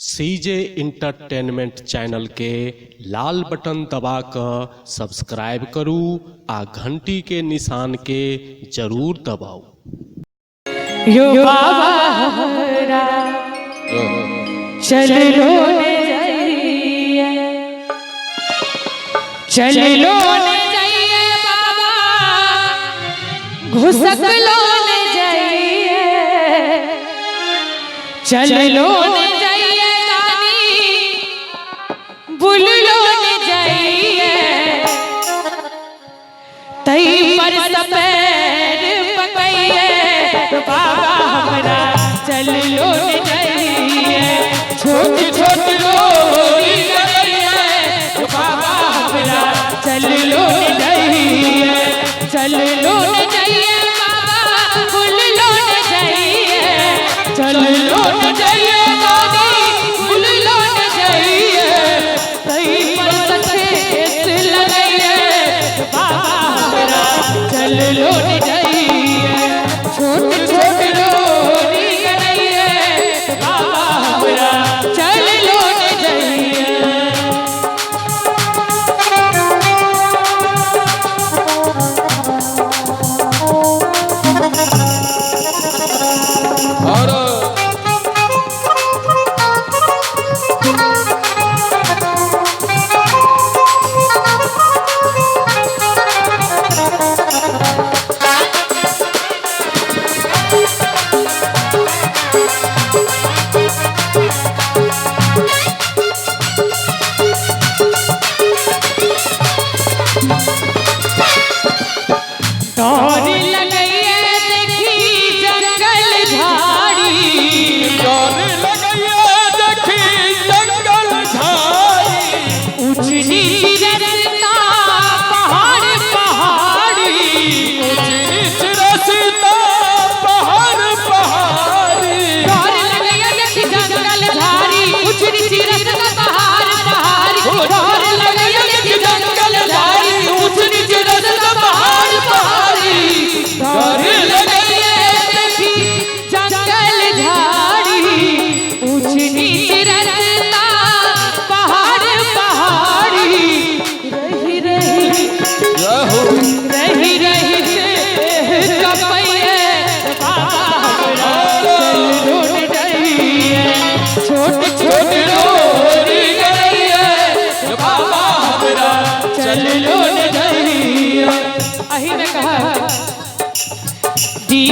CJ entertainment channel के लाल button दबा कर सब्सक्राइब करू आ घंटी के निशान के जरूर दबाऊ। यो बाबा हमरा चल लो ने जाइए, चल लो ने जाइए बाबा, घुसक लो ने जाइए, चल लो ने जाइए गानी, बुल लो ने जाइए, तई पर सपेर पकइए बाबा हमरा चल लो ने जाइए, छोट छोट लोरी गइए बाबा हमरा चल लो ने जाइए, चल लो ने जाइए बाबा, बुल लो ने जाइए, चल लो ने जाइए गानी, बुल लो ने जाइए, तई पर सखेत लगइए बाबा हमरा चल लो ने जाइए, छोट छोट लोरी गइए बाबा हमरा चल लो ने जाइए। डोर लगइए देखी जंगल झाड़ी, डोर लगइए देखी जंगल झाड़ी, ऊंच नीच रस्ता पहाड़ पहाड़ी, ऊंच नीच रस्ता पहाड़ पहाड़ी, डोर लगइए देखी जंगल झाड़ी, ऊंच नीच रस्ता पहाड़ पहाड़ी, डोर लगइए देखी जंगल झाड़ी, ऊंच नीच रस्ता पहाड़ पहाड़ी, डोर लगइए देखी जंगल झाड़ी, ऊंच नीच रस्ता पहाड़ पहाड़ी, रही रही रही रही से कपइए बाबा हमरा चल लो ने जाइए, छोट छोट लोरी गइए बाबा हमरा चल लो ने जाइए। अही ने कहा दी